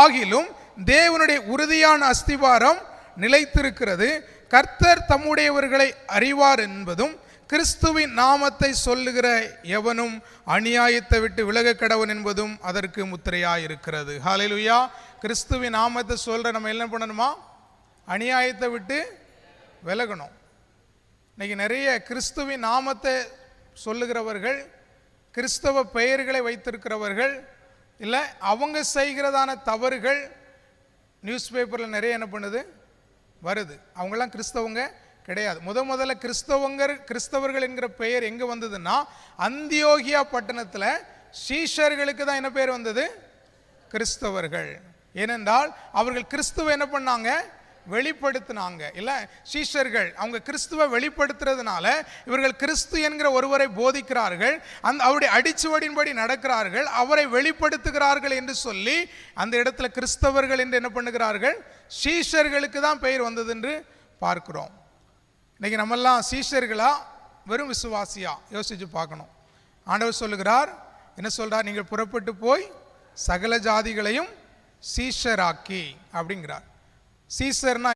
ஆகிலும் தேவனுடைய உறுதியான அஸ்திவாரம் நிலைத்திருக்கிறது. கர்த்தர் தம்முடையவர்களை அறிவார் என்பதும், கிறிஸ்துவின் நாமத்தை சொல்லுகிற எவனும் அநியாயத்தை விட்டு விலக கடவன் என்பதும் அதற்கு முத்திரையாயிருக்கிறது. ஹல்லேலூயா. கிறிஸ்துவின் நாமத்தை சொல்ற நம்ம என்ன பண்ணணுமா? அநியாயத்தை விட்டு விலகணும். இன்னைக்கு நிறைய கிறிஸ்துவின் நாமத்தை சொல்லுகிறவர்கள், கிறிஸ்தவ பெயர்களை வைத்திருக்கிறவர்கள், இல்லை அவங்க செய்கிறதான தவறுகள் நியூஸ் பேப்பரில் நிறைய என்ன பண்ணுது, வருது. அவங்களாம் கிறிஸ்தவங்க கிடையாது. முதல்ல கிறிஸ்தவர்கள் என்கிற பெயர் எங்கே வந்ததுன்னா, அந்தியோகியா பட்டணத்தில் சீஷர்களுக்கு தான் என்ன பேர் வந்தது? கிறிஸ்தவர்கள். ஏனென்றால் அவர்கள் கிறிஸ்துவ என்ன பண்ணாங்க? வெளிப்படுத்தினாங்க. இல்லை, சீஷர்கள் அவங்க கிறிஸ்துவை வெளிப்படுத்துறதுனால இவர்கள் கிறிஸ்து என்கிற ஒருவரை போதிக்கிறார்கள், அவருடைய அடிச்சுவடின்படி நடக்கிறார்கள், அவரை வெளிப்படுத்துகிறார்கள் என்று சொல்லி அந்த இடத்துல கிறிஸ்தவர்கள் என்று என்ன பண்ணுகிறார்கள்? சீஷர்களுக்கு தான் பெயர் வந்தது என்று பார்க்கிறோம். இன்னைக்கு நம்மெல்லாம் சீஷர்களா வெறும் விசுவாசியா? யோசிச்சு பார்க்கணும். ஆண்டவர் சொல்லுகிறார், என்ன சொல்றார்? நீங்கள் புறப்பட்டு போய் சகல ஜாதிகளையும் சீஷராக்கி அப்படிங்கிறார். சீசர்னா